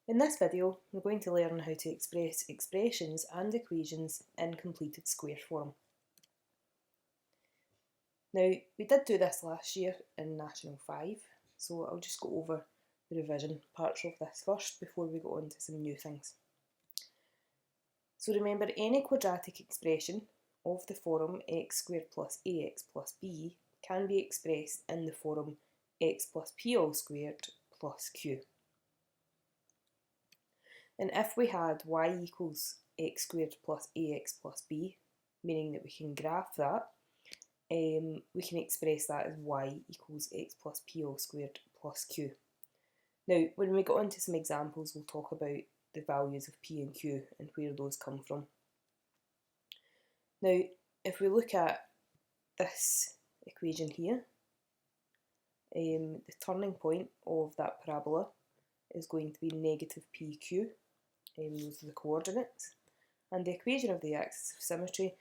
In this video, we're going to learn how to express expressions and equations in completed square form. Now, we did do this last year in National 5, so I'll just go over the revision parts of this first before we go on to some new things. So remember, any quadratic expression of the form x squared plus ax plus b can be expressed in the form x plus p all squared plus q. And if we had y equals x squared plus ax plus b, meaning that we can graph that, we can express that as y equals x plus p all squared plus q. Now, when we get on to some examples, we'll talk about the values of p and q and where those come from. Now, if we look at this equation here, the turning point of that parabola is going to be negative pq. Those are the coordinates. And the equation of the axis of symmetry,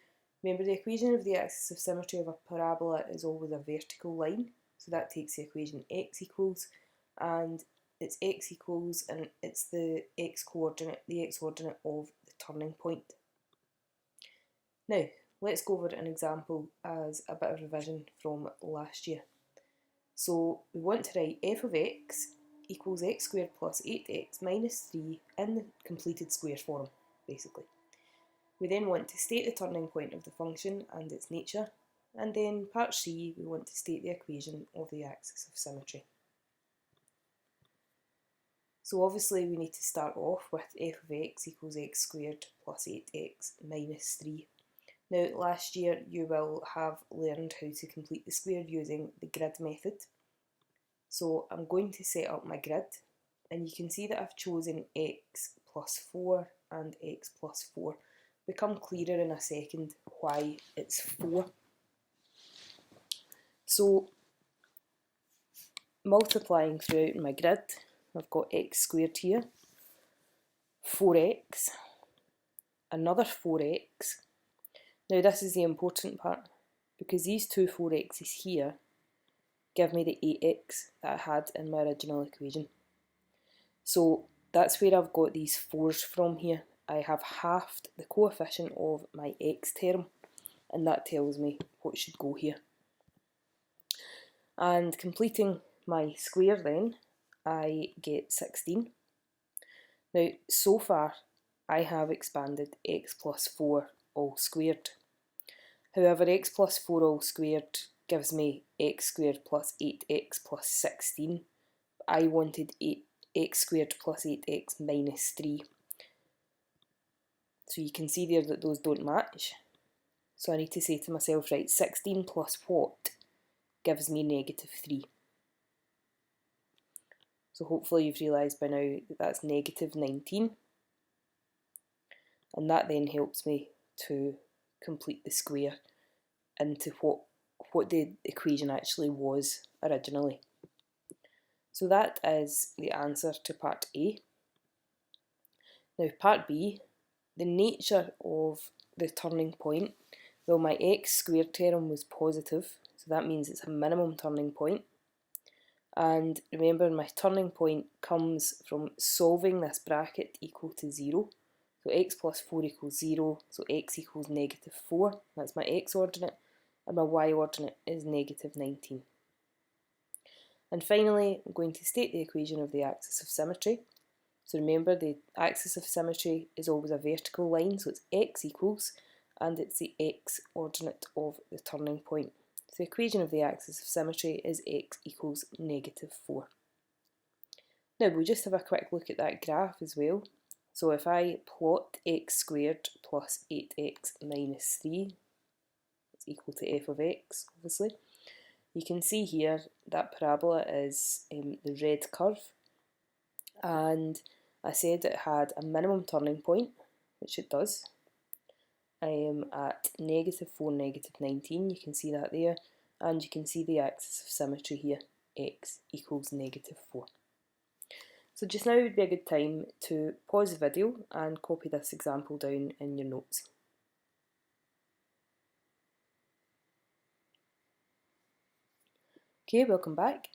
remember the equation of the axis of symmetry of a parabola is always a vertical line, so that takes the equation x equals, and it's x equals, and it's the x coordinate of the turning point. Now, let's go over an example as a bit of revision from last year. So we want to write f of x equals x squared plus 8x minus 3 in the completed square form, basically. We then want to state the turning point of the function and its nature, and then part C, we want to state the equation of the axis of symmetry. So obviously we need to start off with f of x equals x squared plus 8x minus 3. Now, last year you will have learned how to complete the square using the grid method. So I'm going to set up my grid, and you can see that I've chosen x plus 4 and x plus 4. Become clearer in a second why it's 4. So multiplying throughout my grid, I've got x squared here, 4x, another 4x. Now this is the important part, because these two 4x's here give me the 8x that I had in my original equation. So that's where I've got these 4's from here. I have halved the coefficient of my x term, and that tells me what should go here. And completing my square then, I get 16. Now, so far, I have expanded x plus 4 all squared. However, x plus 4 all squared gives me x squared plus 8x plus 16. I wanted x squared plus 8x minus 3. So you can see there that those don't match. So I need to say to myself, right, 16 plus what gives me negative 3. So hopefully you've realised by now that that's negative 19. And that then helps me to complete the square into what the equation actually was originally. So that is the answer to part A. Now part B, the nature of the turning point, well, my x squared term was positive, so that means it's a minimum turning point. And remember, my turning point comes from solving this bracket equal to 0. So x plus 4 equals 0, so x equals negative 4, that's my x ordinate, and my y ordinate is negative 19. And finally, I'm going to state the equation of the axis of symmetry. So remember, the axis of symmetry is always a vertical line, so it's x equals, and it's the x ordinate of the turning point. So the equation of the axis of symmetry is x equals negative 4. Now we'll just have a quick look at that graph as well. So if I plot x squared plus 8x minus 3, it's equal to f of x, obviously. You can see here that parabola is the red curve, and I said it had a minimum turning point, which it does, at negative 4, negative 19, you can see that there, and you can see the axis of symmetry here, x equals negative 4. So just now would be a good time to pause the video and copy this example down in your notes. Okay, welcome back.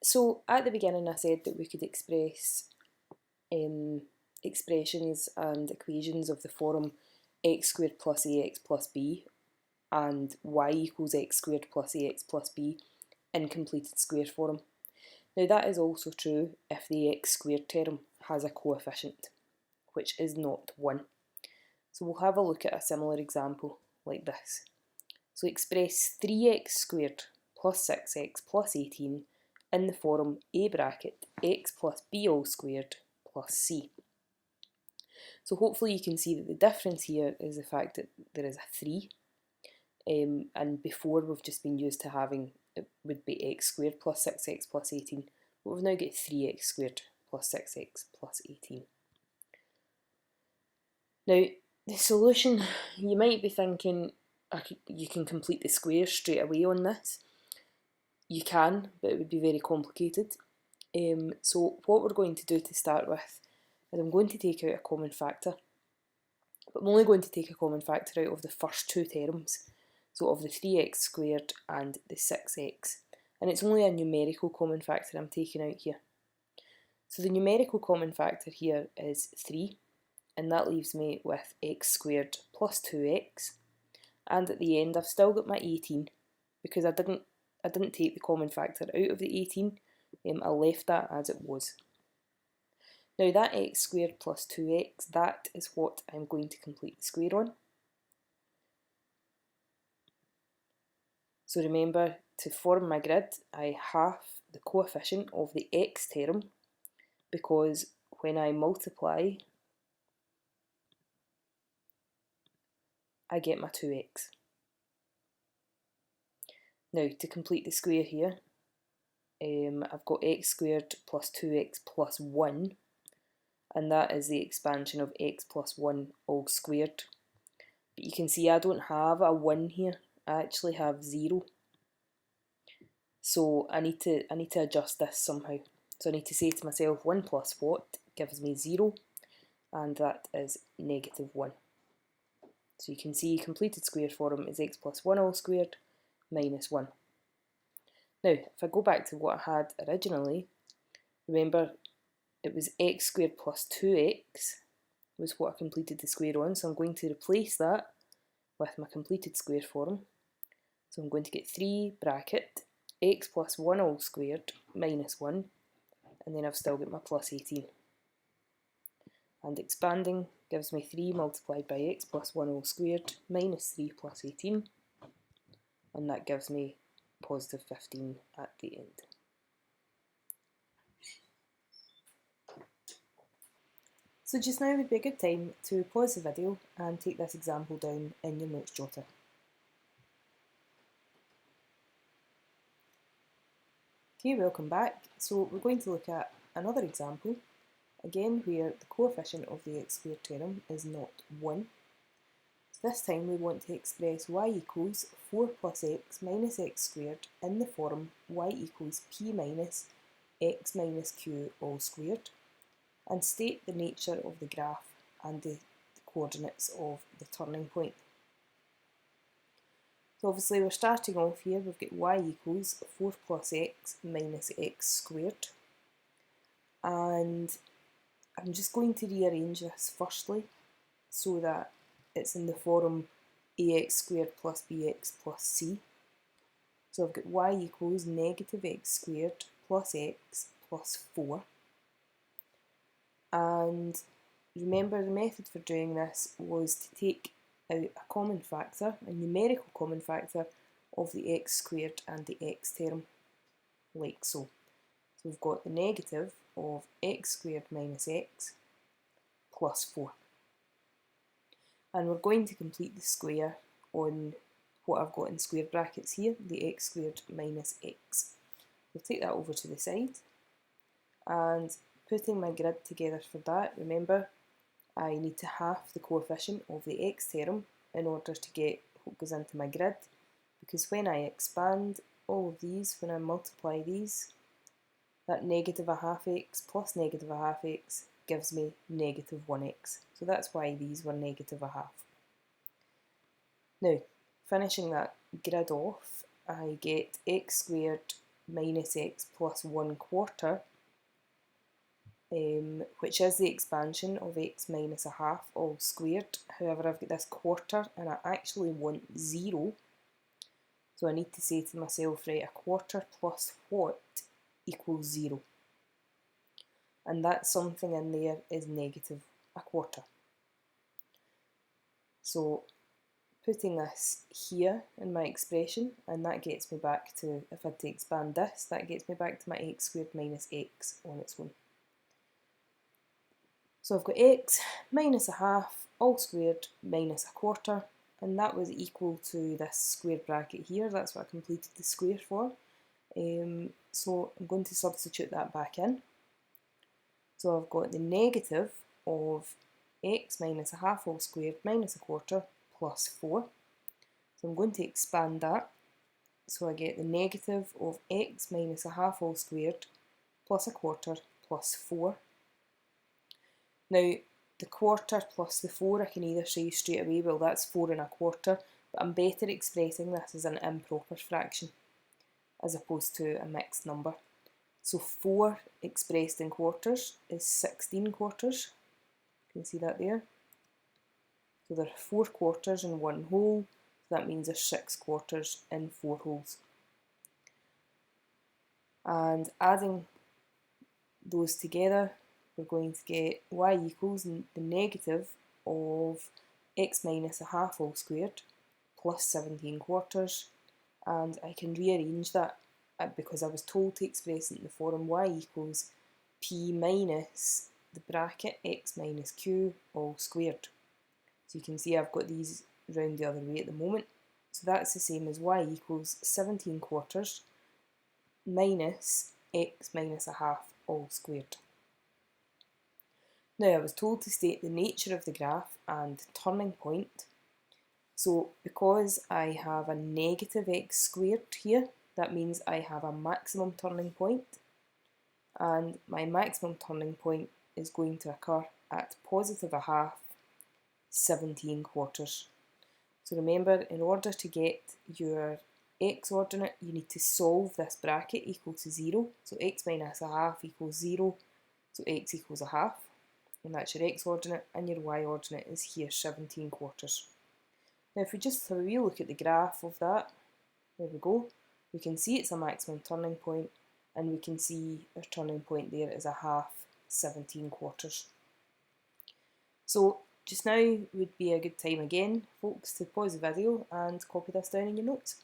So at the beginning I said that we could express expressions and equations of the form x squared plus ax plus b and y equals x squared plus ax plus b in completed square form. Now that is also true if the x squared term has a coefficient, which is not 1. So we'll have a look at a similar example like this. So express 3x squared plus 6x plus 18 in the form a bracket x plus b all squared plus c. So hopefully you can see that the difference here is the fact that there is a 3, and before we've just been used to having, it would be x squared plus 6x plus 18, but we've now got 3x squared plus 6x plus 18. Now the solution, you might be thinking you can complete the square straight away on this. You can, but it would be very complicated. So what we're going to do to start with is I'm going to take out a common factor, but I'm only going to take a common factor out of the first two terms, so of the 3x squared and the 6x, and it's only a numerical common factor I'm taking out here. So the numerical common factor here is 3, and that leaves me with x squared plus 2x, and at the end I've still got my 18 because I didn't take the common factor out of the 18, I left that as it was. Now that x squared plus 2x, that is what I'm going to complete the square on. So remember, to form my grid, I half the coefficient of the x term, because when I multiply, I get my 2x. Now to complete the square here, I've got x squared plus 2x plus 1, and that is the expansion of x plus 1 all squared. But you can see I don't have a 1 here, I actually have 0. So I need to adjust this somehow. So I need to say to myself 1 plus what gives me 0, and that is negative 1. So you can see completed square form is x plus 1 all squared minus 1. Now if I go back to what I had originally, remember it was x squared plus 2x was what I completed the square on, so I'm going to replace that with my completed square form. So I'm going to get 3 bracket x plus 1 all squared minus 1, and then I've still got my plus 18. And expanding gives me 3 multiplied by x plus 1 all squared minus 3 plus 18, and that gives me positive 15 at the end. So just now would be a good time to pause the video and take this example down in your notes jotter. Okay, welcome back. So we're going to look at another example, again where the coefficient of the x squared term is not 1. So this time we want to express y equals 4 plus x minus x squared in the form y equals p minus x minus q all squared, and state the nature of the graph and the coordinates of the turning point. So obviously we're starting off here, we've got y equals 4 plus x minus x squared, and I'm just going to rearrange this firstly so that it's in the form ax squared plus bx plus c. So I've got y equals negative x squared plus x plus 4. And remember, the method for doing this was to take out a common factor, a numerical common factor of the x squared and the x term, like so. So we've got the negative of x squared minus x plus 4. And we're going to complete the square on what I've got in square brackets here, the x squared minus x. We'll take that over to the side, and putting my grid together for that, remember I need to half the coefficient of the x term in order to get what goes into my grid, because when I expand all of these, when I multiply these, that negative a half x plus negative a half x gives me negative 1x. So that's why these were negative a half. Now, finishing that grid off, I get x squared minus x plus 1/4, which is the expansion of x minus a half all squared. However, I've got this quarter and I actually want 0. So I need to say to myself, right, a quarter plus what equals 0? And that something in there is negative a quarter. So putting this here in my expression, and that gets me back to, if I had to expand this, that gets me back to my x squared minus x on its own. So I've got x minus a half all squared minus a quarter, and that was equal to this square bracket here. That's what I completed the square for. So I'm going to substitute that back in. So I've got the negative of x minus a half all squared minus a quarter plus 4. So I'm going to expand that. So I get the negative of x minus a half all squared plus a quarter plus 4. Now, the quarter plus the 4, I can either say straight away, well, that's 4 1/4, but I'm better expressing this as an improper fraction as opposed to a mixed number. So 4 expressed in quarters is 16 quarters. You can see that there. So there are 4 quarters in 1 whole, so that means there's 6 quarters in 4 wholes. And adding those together, we're going to get y equals the negative of x minus a half all squared plus 17 quarters, and I can rearrange that because I was told to express it in the form y equals p minus the bracket x minus q all squared. So you can see I've got these round the other way at the moment. So that's the same as y equals 17 quarters minus x minus a half all squared. Now I was told to state the nature of the graph and turning point. So because I have a negative x squared here, that means I have a maximum turning point, and my maximum turning point is going to occur at positive a half, 17 quarters. So remember, in order to get your x ordinate, you need to solve this bracket equal to 0. So x minus a half equals 0, so x equals a half. And that's your x ordinate, and your y ordinate is here, 17 quarters. Now if we just have a wee look at the graph of that, there we go, we can see it's a maximum turning point, and we can see our turning point there is a half, 17 quarters. So just now would be a good time again, folks, to pause the video and copy this down in your notes.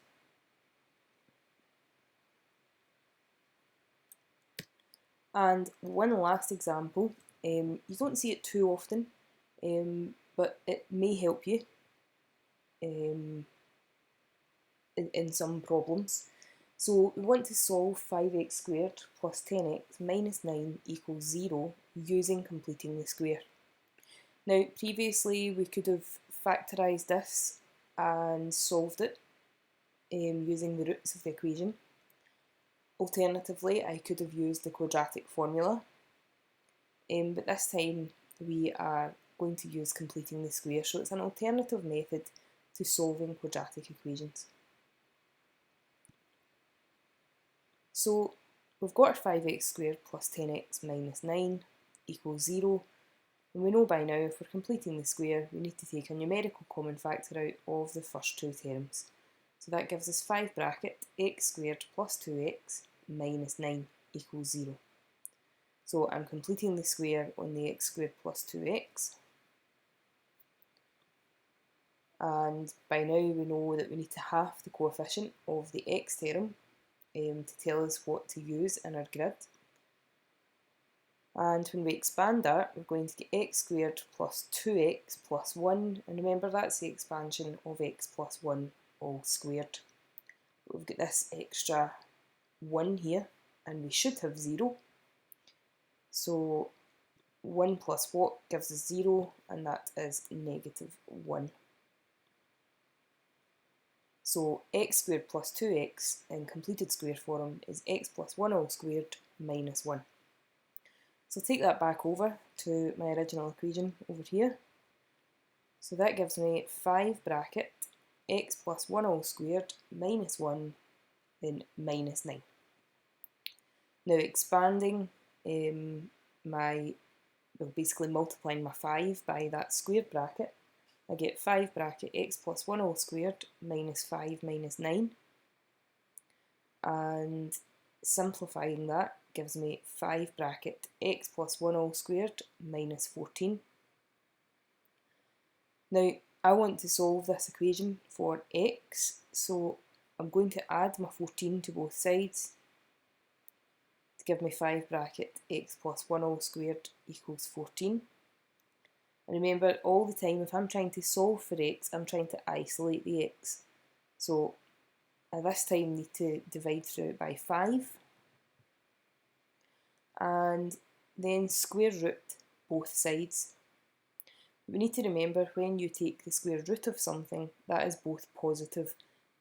And one last example. You don't see it too often, but it may help you in some problems. So we want to solve 5x squared plus 10x minus 9 equals 0 using completing the square. Now previously we could have factorised this and solved it using the roots of the equation. Alternatively, I could have used the quadratic formula. But this time we are going to use completing the square, so it's an alternative method to solving quadratic equations. So we've got our 5x squared plus 10x minus 9 equals 0, and we know by now if we're completing the square we need to take a numerical common factor out of the first 2 terms. So that gives us 5 bracket x squared plus 2x minus 9 equals 0. So I'm completing the square on the x squared plus 2x, and by now we know that we need to half the coefficient of the x term to tell us what to use in our grid. And when we expand that, we're going to get x squared plus 2x plus 1, and remember that's the expansion of x plus 1 all squared. But we've got this extra 1 here, and we should have 0. So 1 plus what gives us 0, and that is negative 1. So x squared plus 2x in completed square form is x plus 1 all squared minus 1. So take that back over to my original equation over here. So that gives me 5 bracket x plus 1 all squared minus 1 then minus 9. Now expanding basically multiplying my 5 by that squared bracket, I get 5 bracket x plus 1 all squared minus 5 minus 9, and simplifying that gives me 5 bracket x plus 1 all squared minus 14. Now I want to solve this equation for x, so I'm going to add my 14 to both sides to give me 5 bracket x plus 1 all squared equals 14. And remember, all the time if I'm trying to solve for x, I'm trying to isolate the x. So I this time need to divide through it by 5 and then square root both sides. We need to remember when you take the square root of something, that is both positive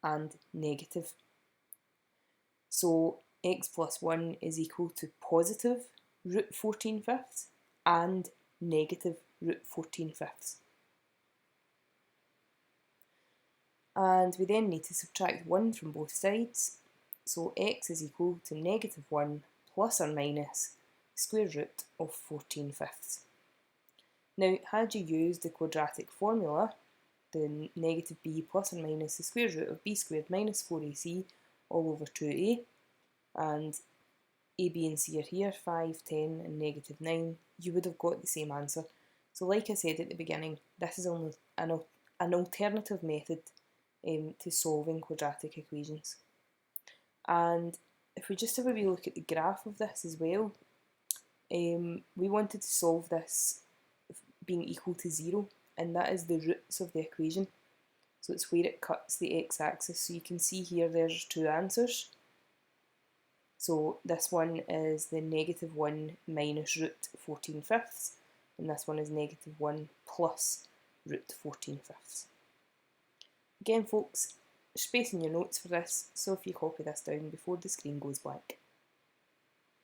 and negative. So x plus 1 is equal to positive root 14 fifths and negative root 14 fifths. And we then need to subtract 1 from both sides. So x is equal to negative 1 plus or minus square root of 14 fifths. Now, had you used the quadratic formula, the negative b plus or minus the square root of b squared minus 4ac all over 2a, and a, b and c are here, 5, 10 and negative 9, you would have got the same answer. So like I said at the beginning, this is only an alternative method to solving quadratic equations. And if we just have a wee look at the graph of this as well, we wanted to solve this being equal to 0, and that is the roots of the equation. So it's where it cuts the x-axis. So you can see here there's two answers. So this one is the negative 1 minus root 14 fifths, and this one is negative 1 plus root 14 fifths. Again folks, space in your notes for this, so if you copy this down before the screen goes blank.